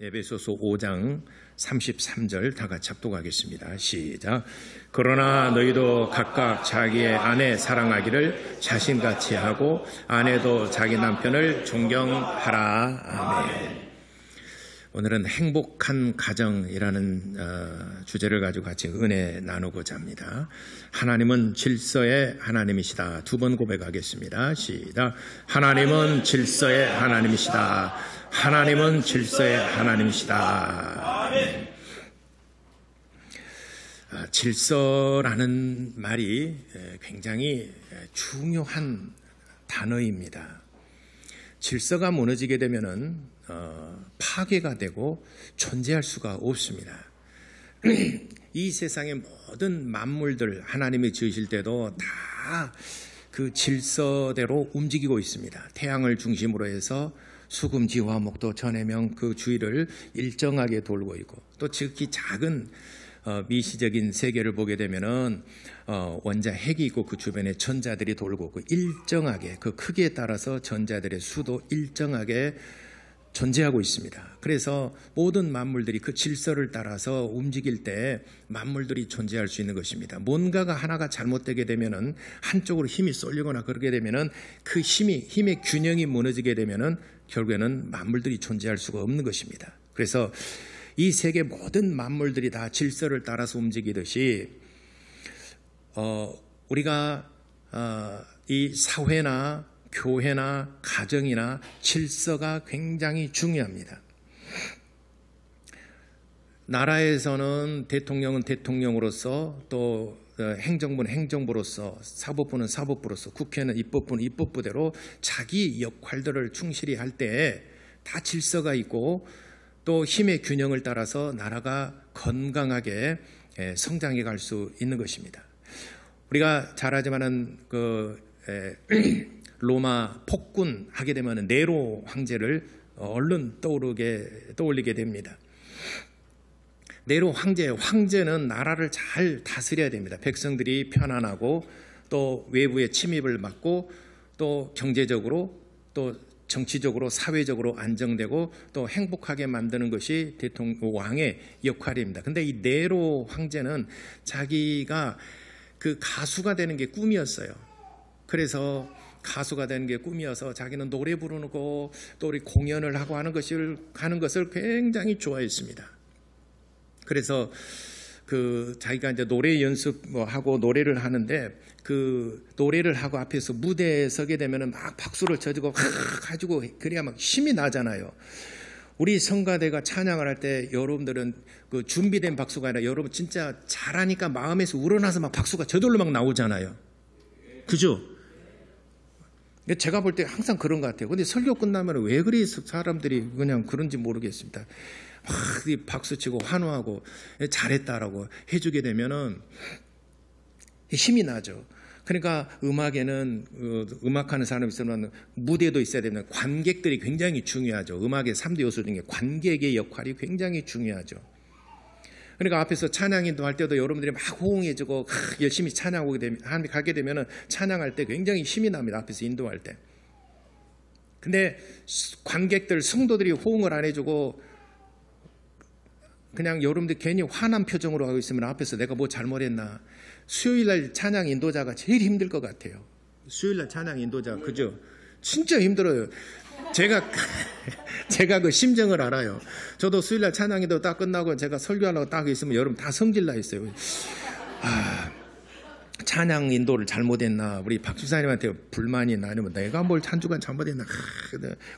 에베소서 5장 33절 다 같이 합독하겠습니다. 시작. 그러나 너희도 각각 자기의 아내 사랑하기를 자신같이 하고 아내도 자기 남편을 존경하라. 아멘. 오늘은 행복한 가정이라는 주제를 가지고 같이 은혜 나누고자 합니다. 하나님은 질서의 하나님이시다. 두 번 고백하겠습니다. 시작. 하나님은 질서의 하나님이시다. 하나님은 질서의 하나님이시다. 질서라는 말이 굉장히 중요한 단어입니다. 질서가 무너지게 되면은 파괴가 되고 존재할 수가 없습니다. 이 세상의 모든 만물들 하나님이 지으실 때도 다 그 질서대로 움직이고 있습니다. 태양을 중심으로 해서 수금지와 목도 전해명 그 주위를 일정하게 돌고 있고, 또 지극히 작은 미시적인 세계를 보게 되면은 원자 핵이 있고 그 주변에 전자들이 돌고 그 일정하게 그 크기에 따라서 전자들의 수도 일정하게 존재하고 있습니다. 그래서 모든 만물들이 그 질서를 따라서 움직일 때 만물들이 존재할 수 있는 것입니다. 뭔가가 하나가 잘못되게 되면은 한쪽으로 힘이 쏠리거나 그러게 되면은 그 힘의 균형이 무너지게 되면은 결국에는 만물들이 존재할 수가 없는 것입니다. 그래서 이 세계 모든 만물들이 다 질서를 따라서 움직이듯이 우리가 이 사회나 교회나 가정이나 질서가 굉장히 중요합니다. 나라에서는 대통령은 대통령으로서, 또 행정부는 행정부로서, 사법부는 사법부로서, 국회는 입법부는 입법부대로 자기 역할들을 충실히 할 때 다 질서가 있고, 또 힘의 균형을 따라서 나라가 건강하게 성장해 갈 수 있는 것입니다. 우리가 잘 알지만은 로마 폭군 하게 되면 네로 황제를 얼른 떠올리게 됩니다. 네로 황제는 나라를 잘 다스려야 됩니다. 백성들이 편안하고 또 외부의 침입을 막고 또 경제적으로 또 정치적으로 사회적으로 안정되고 또 행복하게 만드는 것이 왕의 역할입니다. 근데 이 네로 황제는 자기가 그 가수가 되는 게 꿈이었어요. 그래서 가수가 되는 게 꿈이어서 자기는 노래 부르는 거 또 우리 공연을 하고 하는 것을 굉장히 좋아했습니다. 그래서 자기가 이제 노래 연습하고 노래를 하는데 그 노래를 하고 앞에서 무대에 서게 되면은 막 박수를 쳐주고 가지고 그래야 막 힘이 나잖아요. 우리 성가대가 찬양을 할 때 여러분들은 그 준비된 박수가 아니라 여러분 진짜 잘하니까 마음에서 우러나서 막 박수가 저절로 막 나오잖아요. 그죠? 제가 볼 때 항상 그런 것 같아요. 근데 설교 끝나면 왜 그리 사람들이 그냥 그런지 모르겠습니다. 막 박수치고 환호하고 잘했다라고 해주게 되면은 힘이 나죠. 그러니까 음악에는 음악하는 사람이 있으면 무대도 있어야 되는 관객들이 굉장히 중요하죠. 음악의 3대 요소 중에 관객의 역할이 굉장히 중요하죠. 그러니까 앞에서 찬양 인도할 때도 여러분들이 막 호응해주고 열심히 가게 되면 찬양할 때 굉장히 힘이 납니다. 앞에서 인도할 때. 근데 관객들, 성도들이 호응을 안 해주고 그냥 여러분들 괜히 화난 표정으로 하고 있으면 앞에서 내가 뭐 잘못했나. 수요일날 찬양 인도자가 제일 힘들 것 같아요. 수요일날 찬양 인도자, 그죠? 진짜 힘들어요. 제가 그 심정을 알아요. 저도 수요일날 찬양인도 딱 끝나고 제가 설교하려고 딱 있으면 여러분 다 성질나 있어요. 찬양 인도를 잘못했나, 우리 박 집사님한테 불만이 나, 아니면 내가 뭘 한 주간 잘못했나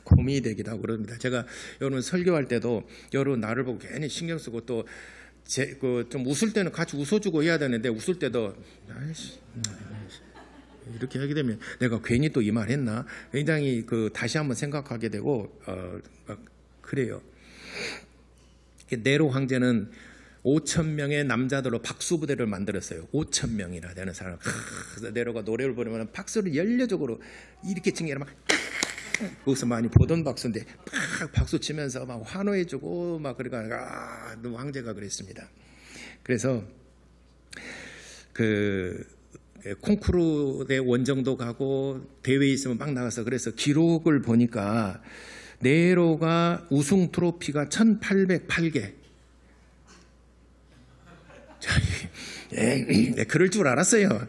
고민이 되기도 하고 그럽니다. 제가 여러분 설교할 때도 여러분 나를 보고 괜히 신경 쓰고 또 좀 웃을 때는 같이 웃어주고 해야 되는데 웃을 때도 이렇게 하게 되면 내가 괜히 또 이 말 했나? 굉장히 다시 한번 생각하게 되고, 막 그래요. 네로 황제는 5,000명의 남자들로 박수부대를 만들었어요. 5,000명이나 되는 사람. 네로가 노래를 부르면 박수를 연례적으로 이렇게 치면 막 거기서 많이 보던 박수인데 막 박수 치면서 막 환호해주고 막 그러니까 황제가 그랬습니다. 그래서 콩쿠르의 원정도 가고 대회에 있으면 막 나가서 그래서 기록을 보니까 네로가 우승 트로피가 1808개. 그럴 줄 알았어요.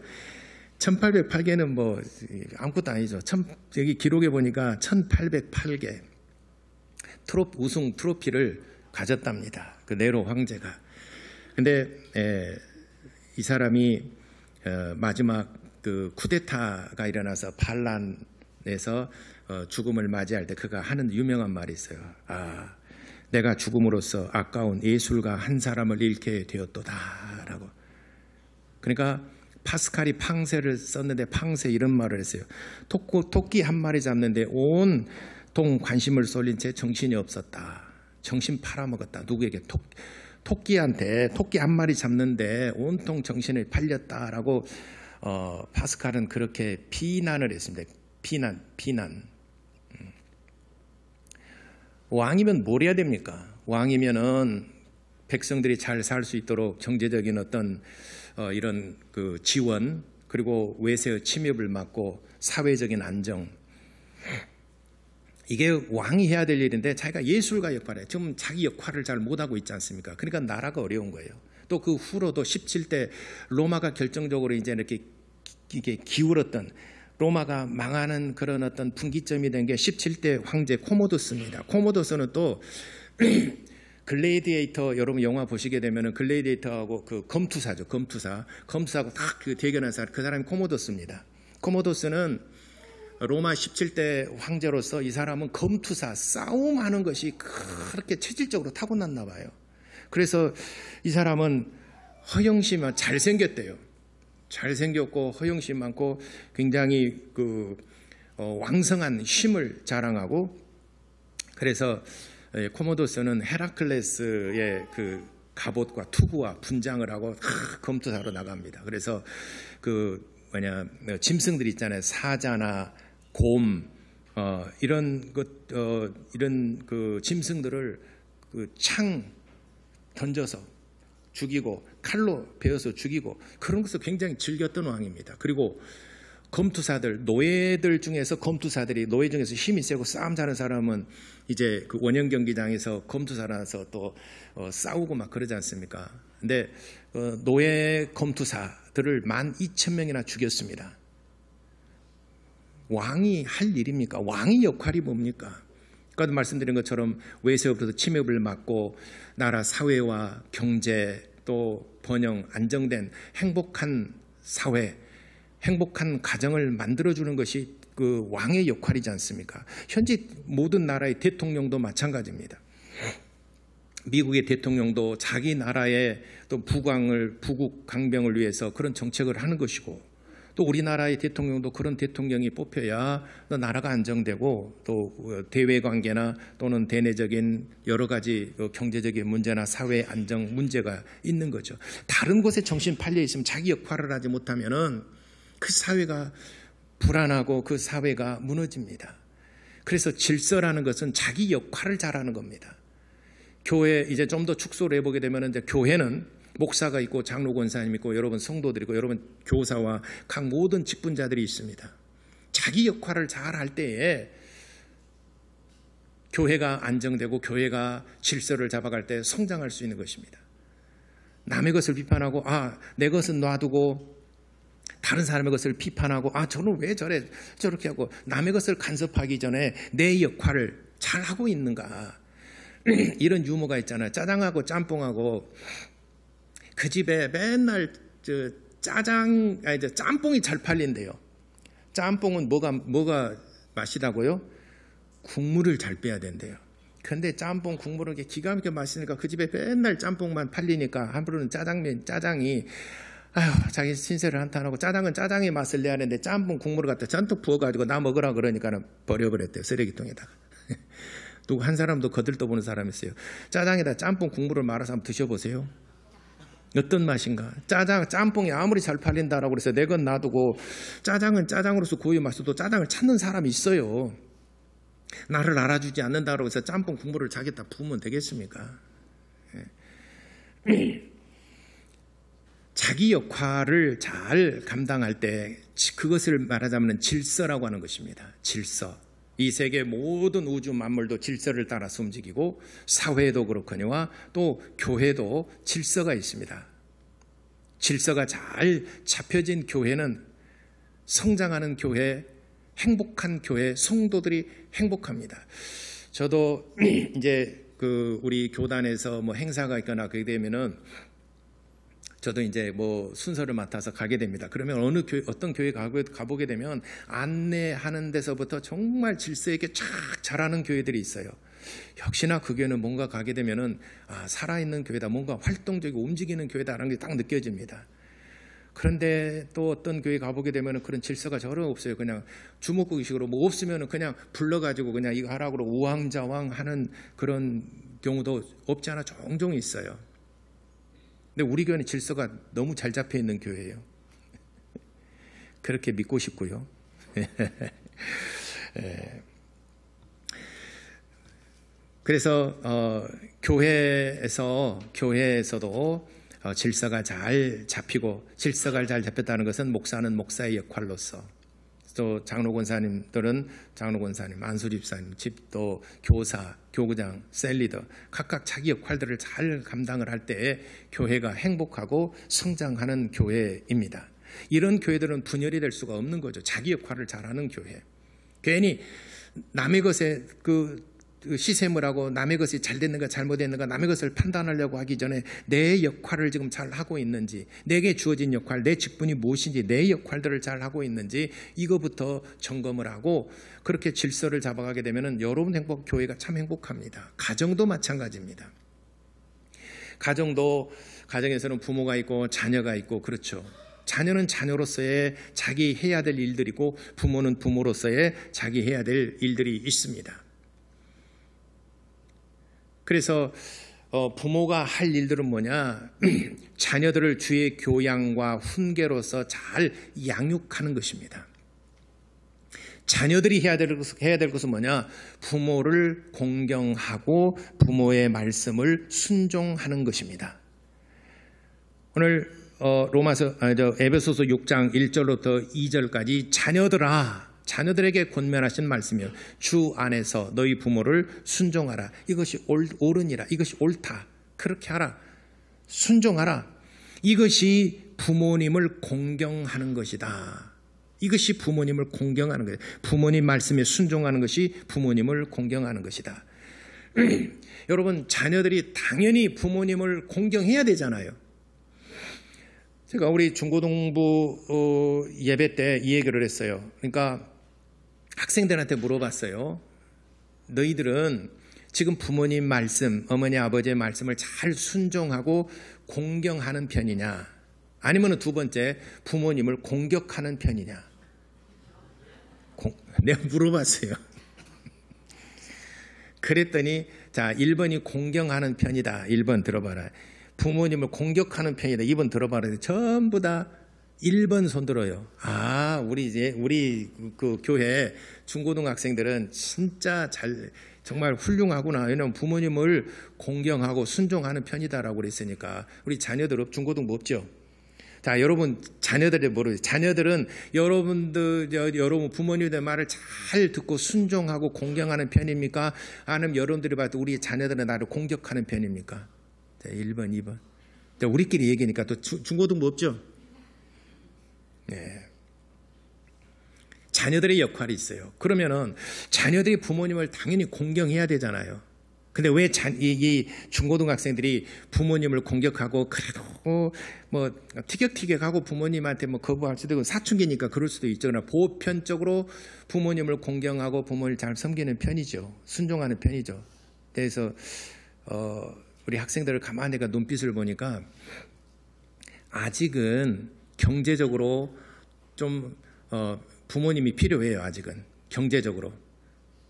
1808개는 뭐 아무것도 아니죠. 여기 기록에 보니까 1808개 우승 트로피를 가졌답니다. 그 네로 황제가. 근데 이 사람이 마지막 그 쿠데타가 일어나서 반란에서 죽음을 맞이할 때 그가 하는 유명한 말이 있어요. 내가 죽음으로써 아까운 예술가 한 사람을 잃게 되었도다라고. 그러니까 파스칼이 팡세를 썼는데 팡세 이런 말을 했어요. 토끼 한 마리 잡는데 온 동 관심을 쏠린 제 정신이 없었다. 정신 팔아먹었다. 누구에게? 토끼한테 토끼 한 마리 잡는데 온통 정신을 팔렸다라고 파스칼은 그렇게 비난을 했습니다. 비난. 왕이면 뭘 해야 됩니까? 왕이면은 백성들이 잘 살 수 있도록 경제적인 어떤 이런 그 지원, 그리고 외세의 침입을 막고 사회적인 안정, 이게 왕이 해야 될 일인데 자기가 예술가 역할에 지금 자기 역할을 잘 못하고 있지 않습니까? 그러니까 나라가 어려운 거예요. 또 그 후로도 17대 로마가 결정적으로 이제 이렇게 기울었던, 로마가 망하는 그런 어떤 분기점이 된 게 17대 황제 코모도스입니다. 코모도스는 또 글래디에이터, 여러분 영화 보시게 되면은 글래디에이터하고 그 검투사하고 딱 그 대결한 사람, 그 사람이 코모도스입니다. 코모도스는 로마 17대 황제로서 이 사람은 검투사, 싸움하는 것이 그렇게 체질적으로 타고났나 봐요. 그래서 이 사람은 허영심은 잘생겼대요. 잘생겼고 허영심 많고 굉장히 그 왕성한 힘을 자랑하고, 그래서 코모도스는 헤라클레스의 그 갑옷과 투구와 분장을 하고 검투사로 나갑니다. 그래서 짐승들 있잖아요. 사자나 곰, 이런 그 짐승들을 그 창 던져서 죽이고 칼로 베어서 죽이고 그런 것을 굉장히 즐겼던 왕입니다. 그리고 검투사들, 노예들 중에서 노예 중에서 힘이 세고 싸움 잘하는 사람은 이제 그 원형 경기장에서 검투사라서 또 싸우고 막 그러지 않습니까? 근데 노예 검투사들을 12,000명이나 죽였습니다. 왕이 할 일입니까? 왕의 역할이 뭡니까? 아까도 말씀드린 것처럼 외세로부터 침입을 막고 나라 사회와 경제, 또 번영, 안정된 행복한 사회, 행복한 가정을 만들어주는 것이 그 왕의 역할이지 않습니까? 현재 모든 나라의 대통령도 마찬가지입니다. 미국의 대통령도 자기 나라의 또 부국 강병을 위해서 그런 정책을 하는 것이고, 또 우리나라의 대통령도 그런 대통령이 뽑혀야 나라가 안정되고 또 대외관계나 또는 대내적인 여러 가지 경제적인 문제나 사회 안정 문제가 있는 거죠. 다른 곳에 정신 팔려 있으면 자기 역할을 하지 못하면은 그 사회가 불안하고 그 사회가 무너집니다. 그래서 질서라는 것은 자기 역할을 잘하는 겁니다. 교회 이제 좀 더 축소를 해보게 되면 이제 교회는 목사가 있고 장로 권사님 있고 여러분 성도들 있고 여러분 교사와 각 모든 직분자들이 있습니다. 자기 역할을 잘 할 때에 교회가 안정되고 교회가 질서를 잡아갈 때 성장할 수 있는 것입니다. 남의 것을 비판하고 내 것은 놔두고 다른 사람의 것을 비판하고 저는 왜 저렇게 하고 남의 것을 간섭하기 전에 내 역할을 잘 하고 있는가, 이런 유머가 있잖아요. 짜장하고 짬뽕하고 그 집에 맨날 짬뽕이 잘 팔린대요. 짬뽕은 뭐가 맛이다고요? 국물을 잘 빼야 된대요. 근데 짬뽕 국물을 기가 막히게 마시니까 그 집에 맨날 짬뽕만 팔리니까 함부로는 짜장이 자기 신세를 한탄하고 짜장은 짜장의 맛을 내야 하는데 짬뽕 국물을 갖다 잔뜩 부어가지고 나 먹으라 그러니까 버려버렸대요. 쓰레기통에다가. 누구 한 사람도 거들떠보는 사람이 있어요. 짜장에다 짬뽕 국물을 말아서 한번 드셔보세요. 어떤 맛인가? 짬뽕이 아무리 잘 팔린다라고 그래서 내 건 놔두고 짜장은 짜장으로서 고유 맛도 짜장을 찾는 사람이 있어요. 나를 알아주지 않는다고 해서 짬뽕 국물을 자기다 부으면 되겠습니까? 자기 역할을 잘 감당할 때 그것을 말하자면 질서라고 하는 것입니다. 질서. 이 세계 모든 우주 만물도 질서를 따라서 움직이고 사회도 그렇거니와 또 교회도 질서가 있습니다. 질서가 잘 잡혀진 교회는 성장하는 교회, 행복한 교회, 성도들이 행복합니다. 저도 이제 우리 교단에서 뭐 행사가 있거나 그게 되면은 저도 이제 뭐 순서를 맡아서 가게 됩니다. 그러면 어떤 교회 가보게 되면 안내하는 데서부터 정말 질서 있게 쫙 잘하는 교회들이 있어요. 역시나 그 교회는 뭔가 가게 되면은 살아있는 교회다, 뭔가 활동적이고 움직이는 교회다라는 게 딱 느껴집니다. 그런데 또 어떤 교회 가보게 되면은 그런 질서가 전혀 없어요. 그냥 주먹구기식으로 뭐 없으면은 그냥 불러가지고 그냥 이거 하라고 그러고 우왕좌왕 하는 그런 경우도 없지 않아 종종 있어요. 근데 우리 교회는 질서가 너무 잘 잡혀 있는 교회예요. 그렇게 믿고 싶고요. 그래서 교회에서도 질서가 잘 잡히고, 질서가 잘 잡혔다는 것은 목사는 목사의 역할로서, 또 장로 권사님들은 장로 권사님, 안수 집사님, 또 교사, 교구장, 셀리더 각각 자기 역할들을 잘 감당을 할 때에 교회가 행복하고 성장하는 교회입니다. 이런 교회들은 분열이 될 수가 없는 거죠. 자기 역할을 잘하는 교회. 괜히 남의 것에 시샘을 하고 남의 것이 잘 됐는가 잘못됐는가 남의 것을 판단하려고 하기 전에 내 역할을 지금 잘 하고 있는지, 내게 주어진 역할, 내 직분이 무엇인지, 내 역할들을 잘 하고 있는지 이거부터 점검을 하고 그렇게 질서를 잡아가게 되면 여러분 교회가 참 행복합니다. 가정도 마찬가지입니다. 가정에서는 부모가 있고 자녀가 있고 그렇죠. 자녀는 자녀로서의 자기 해야 될 일들이고 부모는 부모로서의 자기 해야 될 일들이 있습니다. 그래서 부모가 할 일들은 뭐냐? 자녀들을 주의 교양과 훈계로서 잘 양육하는 것입니다. 자녀들이 해야 될 것은 뭐냐? 부모를 공경하고 부모의 말씀을 순종하는 것입니다. 오늘 에베소서 6장 1절부터 2절까지 자녀들에게 권면하신 말씀이요, 주 안에서 너희 부모를 순종하라. 이것이 옳으니라. 이것이 옳다. 그렇게 하라. 순종하라. 이것이 부모님을 공경하는 것이다. 이것이 부모님을 공경하는 것이다. 부모님 말씀에 순종하는 것이 부모님을 공경하는 것이다. 여러분, 자녀들이 당연히 부모님을 공경해야 되잖아요. 제가 우리 중고등부 예배 때 이 얘기를 했어요. 그러니까 학생들한테 물어봤어요. 너희들은 지금 부모님 말씀, 어머니 아버지의 말씀을 잘 순종하고 공경하는 편이냐, 아니면 두 번째 부모님을 공격하는 편이냐? 내가 물어봤어요. 그랬더니 1번이 공경하는 편이다. 1번 들어봐라. 부모님을 공격하는 편이다. 2번 들어봐라. 전부 다 1번 손 들어요. 우리 그 교회 중고등학생들은 진짜 정말 훌륭하구나. 왜냐하면 부모님을 공경하고 순종하는 편이다라고 그랬으니까. 우리 자녀들 중고등 없죠? 자, 여러분 자녀들이 모르죠. 자녀들은 여러분 부모님의 말을 잘 듣고 순종하고 공경하는 편입니까? 아니면 여러분들이 봐도 우리 자녀들은 나를 공격하는 편입니까? 자, 1번, 2번. 자, 우리끼리 얘기니까 또 중고등 없죠? 네. 자녀들의 역할이 있어요. 그러면은 자녀들이 부모님을 당연히 공경해야 되잖아요. 근데 왜 이 중고등학생들이 부모님을 공격하고 그래도 뭐 티격태격하고 부모님한테 뭐 거부할 수도 있고, 사춘기니까 그럴 수도 있죠. 그러나 보편적으로 부모님을 공경하고 부모를 잘 섬기는 편이죠. 순종하는 편이죠. 그래서 우리 학생들을 가만히 내가 눈빛을 보니까 아직은 경제적으로 좀 부모님이 필요해요. 아직은 경제적으로.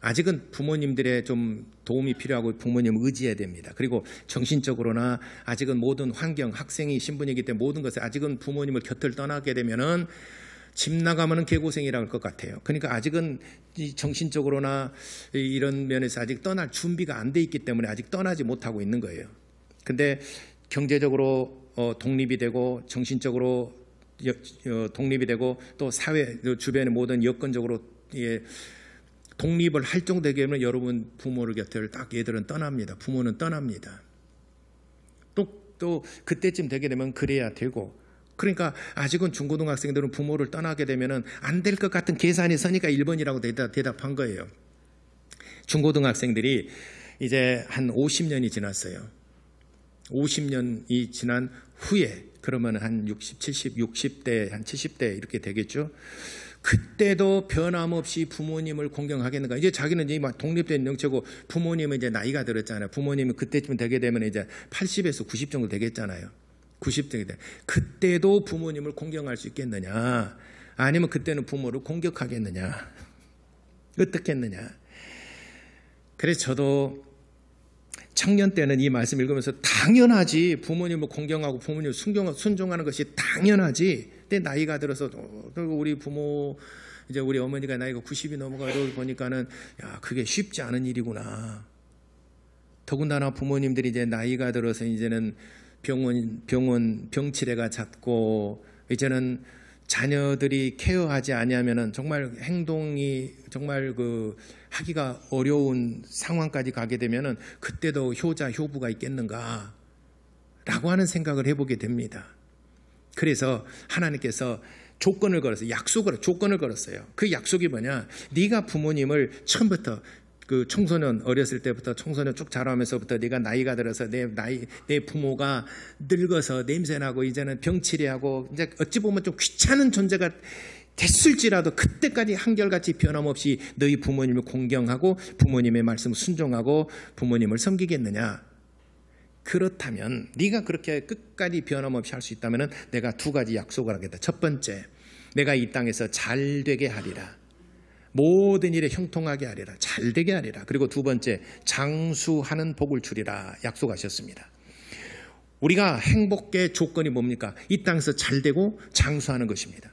아직은 부모님들의 좀 도움이 필요하고 부모님을 의지해야 됩니다. 그리고 정신적으로나 아직은 모든 환경, 학생이 신분이기 때문에 모든 것에 아직은 부모님을 곁을 떠나게 되면은 집 나가면은 개고생이라 할 것 같아요. 그러니까 아직은 정신적으로나 이런 면에서 아직 떠날 준비가 안 돼 있기 때문에 아직 떠나지 못하고 있는 거예요. 근데 경제적으로 독립이 되고 정신적으로 독립이 되고 또 사회 주변의 모든 여건적으로 독립을 할 정도 되면 여러분 부모를 곁을 딱 얘들은 떠납니다. 부모는 떠납니다. 또 그때쯤 되게 되면 그래야 되고, 그러니까 아직은 중고등학생들은 부모를 떠나게 되면 안 될 것 같은 계산이 서니까 1번이라고 대답한 거예요. 중고등학생들이 이제 한 50년이 지났어요. 50년이 지난 후에 그러면 한 60, 70, 60대, 한 70대 이렇게 되겠죠. 그때도 변함없이 부모님을 공경하겠는가? 이제 자기는 이제 막 독립된 정체고 부모님은 이제 나이가 들었잖아요. 부모님은 그때쯤 되게 되면 이제 80에서 90 정도 되겠잖아요. 90 정도 돼. 그때도 부모님을 공경할 수 있겠느냐? 아니면 그때는 부모를 공격하겠느냐? 어떻겠느냐? 그래서 저도 청년 때는 이 말씀 읽으면서 당연하지, 부모님을 공경하고 부모님을 순종하는 것이 당연하지. 근데 나이가 들어서 우리 부모, 이제 우리 어머니가 나이가 90이 넘어가고 보니까는 야, 그게 쉽지 않은 일이구나. 더군다나 부모님들이 이제 나이가 들어서 이제는 병치레가 잦고 이제는 자녀들이 케어하지 아니하면은 정말 행동이 정말 하기가 어려운 상황까지 가게 되면은 그때도 효부가 있겠는가? 라고 하는 생각을 해보게 됩니다. 그래서 하나님께서 조건을 걸었어요. 그 약속이 뭐냐? 네가 부모님을 처음부터 그 청소년 어렸을 때부터 청소년 쭉 자라면서부터 네가 나이가 들어서 내 부모가 늙어서 냄새나고 이제는 병치레하고 이제 어찌 보면 좀 귀찮은 존재가 됐을지라도 그때까지 한결같이 변함없이 너희 부모님을 공경하고 부모님의 말씀을 순종하고 부모님을 섬기겠느냐? 그렇다면 네가 그렇게 끝까지 변함없이 할 수 있다면 내가 두 가지 약속을 하겠다. 첫 번째, 내가 이 땅에서 잘되게 하리라. 모든 일에 형통하게 하리라. 잘되게 하리라. 그리고 두 번째, 장수하는 복을 주리라 약속하셨습니다. 우리가 행복의 조건이 뭡니까? 이 땅에서 잘되고 장수하는 것입니다.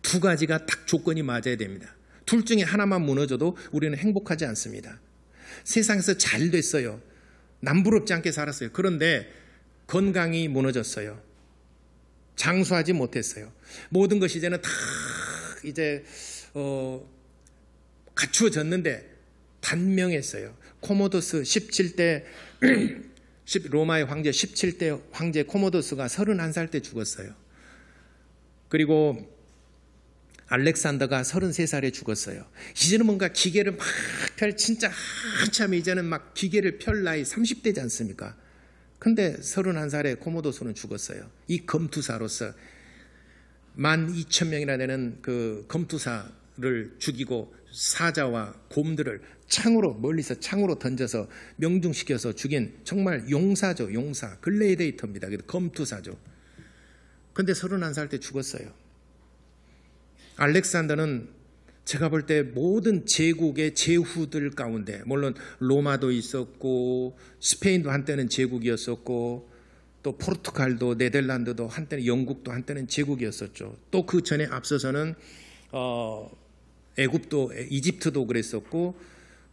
두 가지가 딱 조건이 맞아야 됩니다. 둘 중에 하나만 무너져도 우리는 행복하지 않습니다. 세상에서 잘 됐어요. 남부럽지 않게 살았어요. 그런데 건강이 무너졌어요. 장수하지 못했어요. 모든 것이 이제는 다 이제 갖추어졌는데 단명했어요. 코모도스 17대 로마의 황제 17대 황제 코모도스가 31살 때 죽었어요. 그리고 알렉산더가 33살에 죽었어요. 이제는 뭔가 기계를 막 진짜 한참 이제는 막 기계를 펼 나이 30대지 않습니까? 근데 31살에 코모도스는 죽었어요. 이 검투사로서 12,000명이나 되는 그 검투사를 죽이고 사자와 곰들을 멀리서 창으로 던져서 명중시켜서 죽인 정말 용사죠. 용사. 글레이데이터입니다. 검투사죠. 근데 31살 때 죽었어요. 알렉산더는 제가 볼 때 모든 제국의 제후들 가운데, 물론 로마도 있었고 스페인도 한때는 제국이었었고 또 포르투갈도 네덜란드도 한때는 영국도 한때는 제국이었었죠. 또 그 전에 앞서서는 애굽도 이집트도 그랬었고,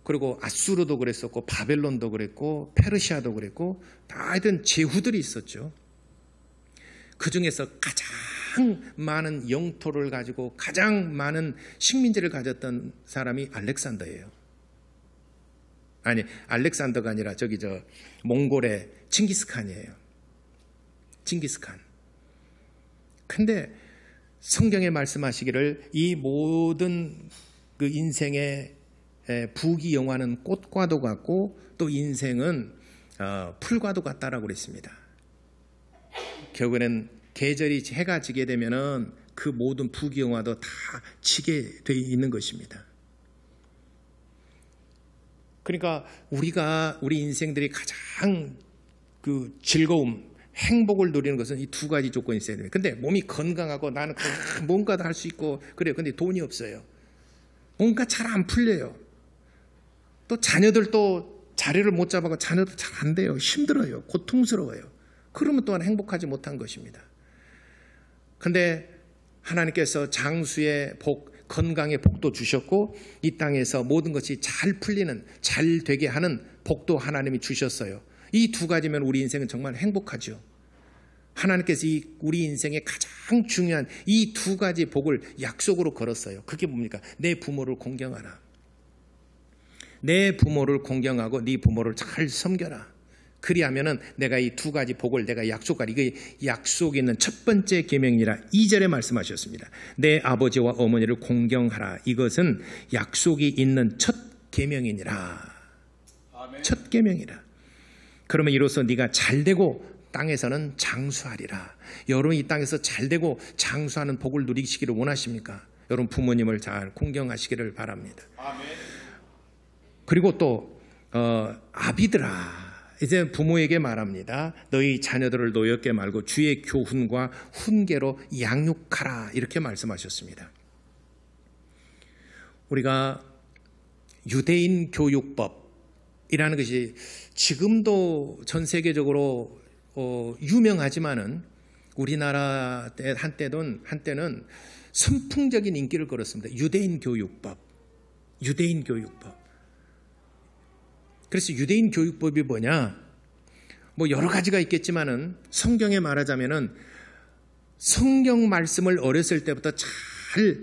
그리고 아수르도 그랬었고, 바벨론도 그랬고, 페르시아도 그랬고, 다 하여튼 제후들이 있었죠. 그 중에서 가장 많은 영토를 가지고 가장 많은 식민지를 가졌던 사람이 알렉산더예요. 아니, 알렉산더가 아니라 몽골의 칭기스칸이에요. 칭기스칸. 근데 성경에 말씀하시기를 이 모든 그 인생의 부귀영화는 꽃과도 같고 또 인생은 풀과도 같다라고 그랬습니다. 결국에는 계절이 해가 지게 되면은 그 모든 부귀영화도 다 지게 돼 있는 것입니다. 그러니까 우리 인생들이 가장 그 즐거움, 행복을 누리는 것은 이 두 가지 조건이 있어야 됩니다. 근데 몸이 건강하고 나는 뭔가 다 할 수 있고 그래요. 근데 돈이 없어요. 뭔가 잘 안 풀려요. 또 자녀들도 자리를 못 잡아서 자녀도 잘 안 돼요. 힘들어요. 고통스러워요. 그러면 또한 행복하지 못한 것입니다. 근데 하나님께서 장수의 복, 건강의 복도 주셨고 이 땅에서 모든 것이 잘 풀리는, 잘 되게 하는 복도 하나님이 주셨어요. 이 두 가지면 우리 인생은 정말 행복하죠. 하나님께서 우리 인생의 가장 중요한 이 두 가지 복을 약속으로 걸었어요. 그게 뭡니까? 내 부모를 공경하라. 내 부모를 공경하고 네 부모를 잘 섬겨라. 그리하면은 내가 이 두 가지 복을 내가 약속하리. 이게 약속이 있는 첫 번째 계명이라 2절에 말씀하셨습니다. 내 아버지와 어머니를 공경하라. 이것은 약속이 있는 첫 계명이니라. 첫 계명이라. 그러면 이로써 네가 잘되고 땅에서는 장수하리라. 여러분 이 땅에서 잘되고 장수하는 복을 누리시기를 원하십니까? 여러분 부모님을 잘 공경하시기를 바랍니다. 그리고 또 아비들아, 이제 부모에게 말합니다. 너희 자녀들을 노엽게 말고 주의 교훈과 훈계로 양육하라. 이렇게 말씀하셨습니다. 우리가 유대인 교육법이라는 것이 지금도 전 세계적으로 유명하지만은 우리나라 때 한때는 선풍적인 인기를 끌었습니다. 유대인 교육법. 그래서 유대인 교육법이 뭐냐? 뭐 여러 가지가 있겠지만은 성경에 말하자면은 성경 말씀을 어렸을 때부터 잘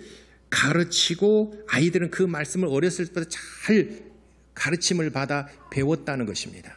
가르치고 아이들은 그 말씀을 어렸을 때부터 잘 가르침을 받아 배웠다는 것입니다.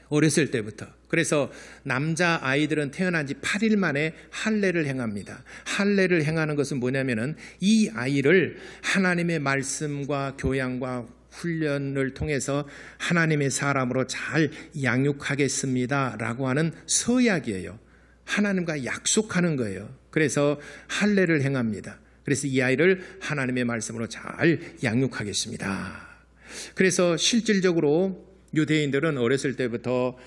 어렸을 때부터. 그래서 남자 아이들은 태어난 지 8일 만에 할례를 행합니다. 할례를 행하는 것은 뭐냐면은 이 아이를 하나님의 말씀과 교양과 훈련을 통해서 하나님의 사람으로 잘 양육하겠습니다 라고 하는 서약이에요. 하나님과 약속하는 거예요. 그래서 할례를 행합니다. 그래서 이 아이를 하나님의 말씀으로 잘 양육하겠습니다. 그래서 실질적으로 유대인들은 어렸을 때부터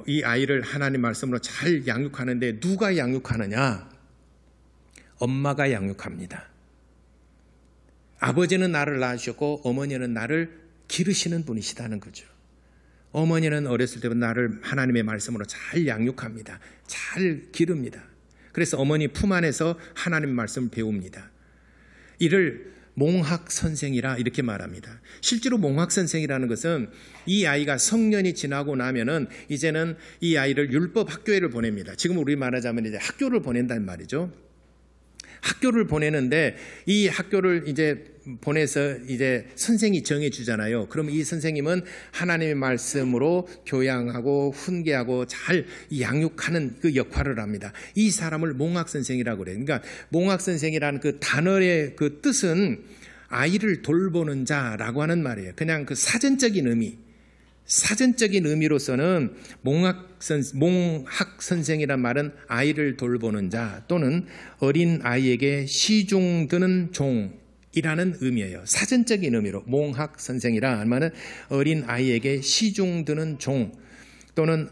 이 아이를 하나님 말씀으로 잘 양육하는데 누가 양육하느냐? 엄마가 양육합니다. 아버지는 나를 낳으셨고 어머니는 나를 기르시는 분이시다는 거죠. 어머니는 어렸을 때부터 나를 하나님의 말씀으로 잘 양육합니다. 잘 기릅니다. 그래서 어머니 품 안에서 하나님의 말씀을 배웁니다. 이를 몽학선생이라 이렇게 말합니다. 실제로 몽학선생이라는 것은 이 아이가 성년이 지나고 나면은 이제는 이 아이를 율법 학교에를 보냅니다. 지금 우리 말하자면 이제 학교를 보낸단 말이죠. 학교를 보내는데 이 학교를 이제 보내서 이제 선생이 정해 주잖아요. 그럼 이 선생님은 하나님의 말씀으로 교양하고 훈계하고 잘 양육하는 그 역할을 합니다. 이 사람을 몽학선생이라고 그래요. 그러니까 몽학선생이라는 그 단어의 그 뜻은 아이를 돌보는 자라고 하는 말이에요. 그냥 그 사전적인 의미로서는 몽학선생이란 말은 아이를 돌보는 자 또는 어린 아이에게 시중 드는 종이라는 의미예요. 사전적인 의미로 몽학선생이라 말은 어린 아이에게 시중 드는 종 또는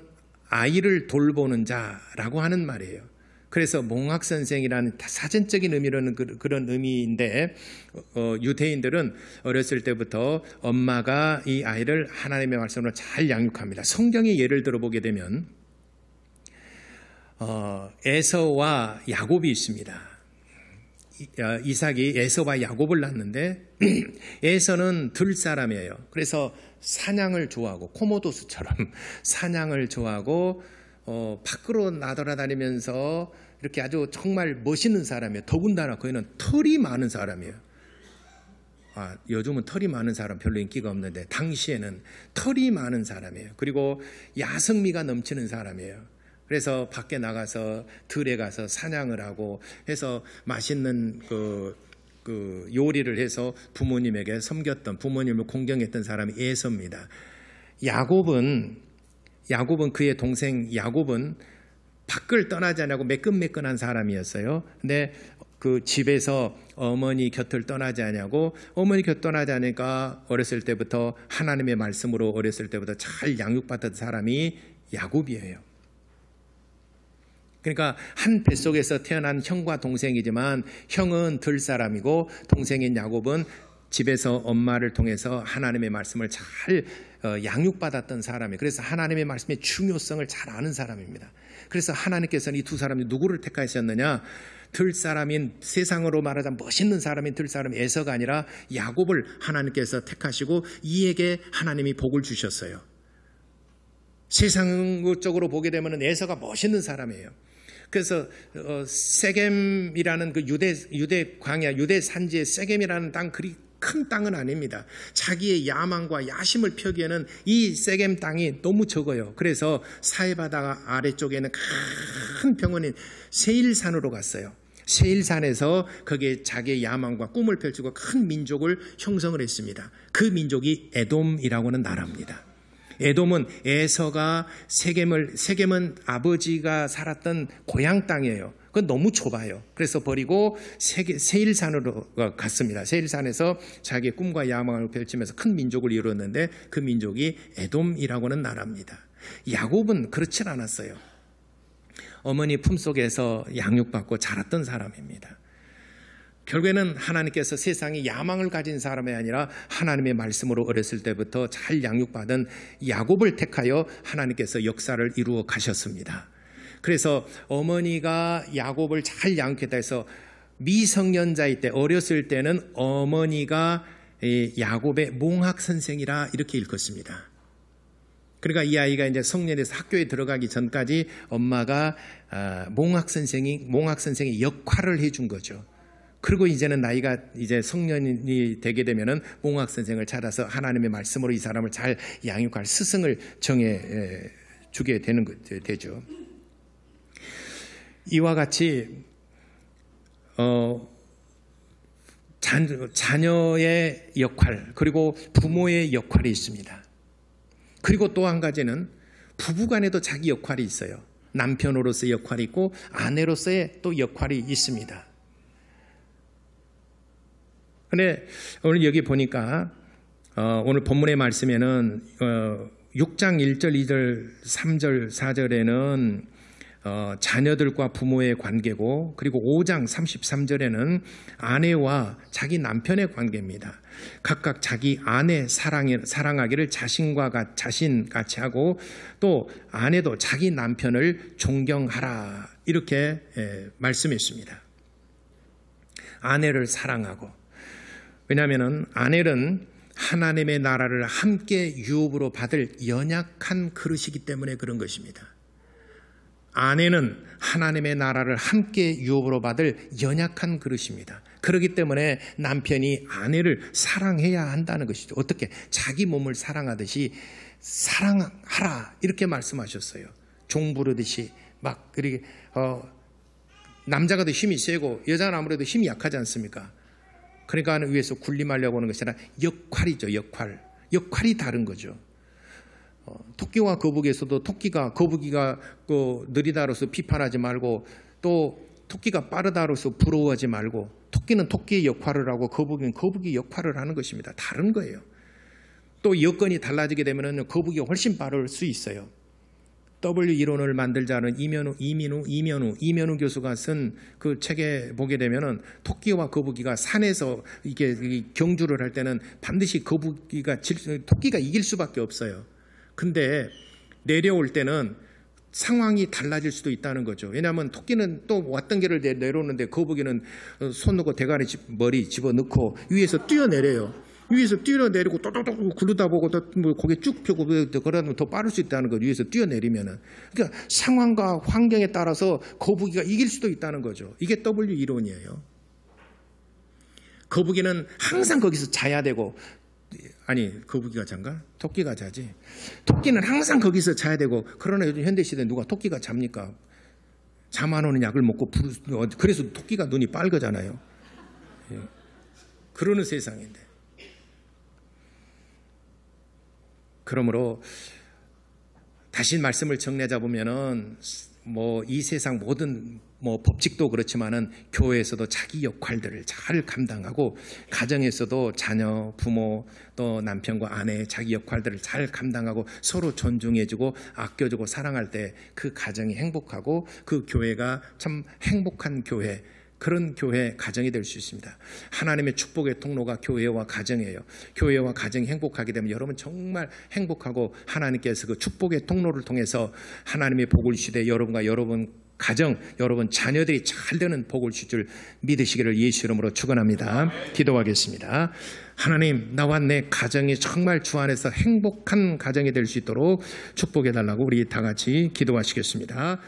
아이를 돌보는 자라고 하는 말이에요. 그래서 몽학선생이라는 사전적인 의미로는 그런 의미인데 유대인들은 어렸을 때부터 엄마가 이 아이를 하나님의 말씀으로 잘 양육합니다. 성경의 예를 들어보게 되면 에서와 야곱이 있습니다. 이삭이 에서와 야곱을 낳았는데 에서는 들사람이에요. 그래서 사냥을 좋아하고 코모도스처럼 사냥을 좋아하고 밖으로 나돌아다니면서 이렇게 아주 정말 멋있는 사람이에요. 더군다나 그는 털이 많은 사람이에요. 요즘은 털이 많은 사람 별로 인기가 없는데 당시에는 털이 많은 사람이에요. 그리고 야성미가 넘치는 사람이에요. 그래서 밖에 나가서 들에 가서 사냥을 하고 해서 맛있는 그 요리를 해서 부모님에게 섬겼던 부모님을 공경했던 사람이 에서입니다. 야곱은 그의 동생 야곱은 밖을 떠나지 않고 매끈매끈한 사람이었어요. 근데 그 집에서 어머니 곁을 떠나지 않냐고 어머니 곁 떠나지 않으니까 어렸을 때부터 하나님의 말씀으로 어렸을 때부터 잘 양육받던 사람이 야곱이에요. 그러니까 한 뱃속에서 태어난 형과 동생이지만 형은 들 사람이고 동생인 야곱은 집에서 엄마를 통해서 하나님의 말씀을 잘 양육받았던 사람이에요. 그래서 하나님의 말씀의 중요성을 잘 아는 사람입니다. 그래서 하나님께서는 이 두 사람이 누구를 택하셨느냐? 들사람인 세상으로 말하자면 멋있는 사람인 들사람 에서가 아니라 야곱을 하나님께서 택하시고 이에게 하나님이 복을 주셨어요. 세상적으로 보게 되면 에서가 멋있는 사람이에요. 그래서 세겜이라는 그 유대 광야, 유대 산지의 세겜이라는 땅 큰 땅은 아닙니다. 자기의 야망과 야심을 펴기에는 이 세겜 땅이 너무 적어요. 그래서 사해바다 아래쪽에는 큰 평원인 세일산으로 갔어요. 세일산에서 거기에 자기의 야망과 꿈을 펼치고 큰 민족을 형성을 했습니다. 그 민족이 에돔이라고 하는 나라입니다. 에돔은 에서가 세겜은 아버지가 살았던 고향 땅이에요. 그건 너무 좁아요. 그래서 버리고 세일산으로 갔습니다. 세일산에서 자기의 꿈과 야망을 펼치면서 큰 민족을 이루었는데 그 민족이 에돔이라고 하는 나라입니다. 야곱은 그렇진 않았어요. 어머니 품속에서 양육받고 자랐던 사람입니다. 결국에는 하나님께서 세상에 야망을 가진 사람이 아니라 하나님의 말씀으로 어렸을 때부터 잘 양육받은 야곱을 택하여 하나님께서 역사를 이루어 가셨습니다. 그래서 어머니가 야곱을 잘 양육했다 해서 미성년자일 때, 어렸을 때는 어머니가 야곱의 몽학 선생이라 이렇게 읽었습니다. 그러니까 이 아이가 이제 성년에서 학교에 들어가기 전까지 엄마가 몽학 선생의 역할을 해준 거죠. 그리고 이제는 나이가 이제 성년이 되게 되면은 몽학 선생을 찾아서 하나님의 말씀으로 이 사람을 잘 양육할 스승을 정해 주게 되죠. 이와 같이 자녀의 역할 그리고 부모의 역할이 있습니다. 그리고 또 한 가지는 부부간에도 자기 역할이 있어요. 남편으로서의 역할이 있고 아내로서의 또 역할이 있습니다. 그런데 오늘 여기 보니까 오늘 본문의 말씀에는 6장 1절, 2절, 3절, 4절에는 자녀들과 부모의 관계고, 그리고 5장 33절에는 아내와 자기 남편의 관계입니다. 각각 자기 아내 사랑하기를 자신같이 하고, 또 아내도 자기 남편을 존경하라 이렇게 말씀했습니다. 아내를 사랑하고, 왜냐하면 아내는 하나님의 나라를 함께 유업으로 받을 연약한 그릇이기 때문에 그런 것입니다. 아내는 하나님의 나라를 함께 유업으로 받을 연약한 그릇입니다. 그렇기 때문에 남편이 아내를 사랑해야 한다는 것이죠. 어떻게? 자기 몸을 사랑하듯이 사랑하라 이렇게 말씀하셨어요. 종 부르듯이 막 그렇게 남자가 더 힘이 세고 여자는 아무래도 힘이 약하지 않습니까? 그러니까 위에서 군림하려고 하는 것이 아니라 역할이죠. 역할이 다른 거죠. 토끼와 거북이에서도 토끼가 거북이가 느리다로서 비판하지 말고, 또 토끼가 빠르다로서 부러워하지 말고, 토끼는 토끼의 역할을 하고 거북이는 거북이 역할을 하는 것입니다. 다른 거예요. 또 여건이 달라지게 되면 거북이가 훨씬 빠를 수 있어요. W 이론을 만들자는 이면우 교수가 쓴 그 책에 보게 되면은 토끼와 거북이가 산에서 이게 경주를 할 때는 반드시 토끼가 이길 수밖에 없어요. 근데 내려올 때는 상황이 달라질 수도 있다는 거죠. 왜냐하면 토끼는 또 왔던 길을 내려오는데 거북이는 손 넣고 대가리 머리 집어넣고 위에서 뛰어내려요. 위에서 뛰어내리고 또또또 굴르다 보고 뭐 고개 쭉 펴고 그러면 더 빠를 수 있다는 거죠. 위에서 뛰어내리면은. 그러니까 상황과 환경에 따라서 거북이가 이길 수도 있다는 거죠. 이게 W 이론이에요. 거북이는 항상 거기서 자야 되고, 아니 거북이가 잔가? 토끼가 자지. 토끼는 항상 거기서 자야 되고, 그러나 요즘 현대시대에 누가 토끼가 잡니까? 잠 안 오는 약을 먹고 그래서 토끼가 눈이 빨개잖아요. 그러는 세상인데. 그러므로 다시 말씀을 정리하자 보면은 이 세상 모든 법칙도 그렇지만은 교회에서도 자기 역할들을 잘 감당하고, 가정에서도 자녀, 부모, 또 남편과 아내 자기 역할들을 잘 감당하고 서로 존중해주고 아껴주고 사랑할 때 그 가정이 행복하고 그 교회가 참 행복한 교회, 그런 교회 가정이 될 수 있습니다. 하나님의 축복의 통로가 교회와 가정이에요. 교회와 가정이 행복하게 되면 여러분 정말 행복하고, 하나님께서 그 축복의 통로를 통해서 하나님의 복을 주시되 여러분과 여러분 가정, 여러분 자녀들이 잘 되는 복을 줄 줄 믿으시기를 예수 이름으로 축원합니다. 기도하겠습니다. 하나님, 나와 내 가정이 정말 주 안에서 행복한 가정이 될 수 있도록 축복해 달라고 우리 다 같이 기도하시겠습니다.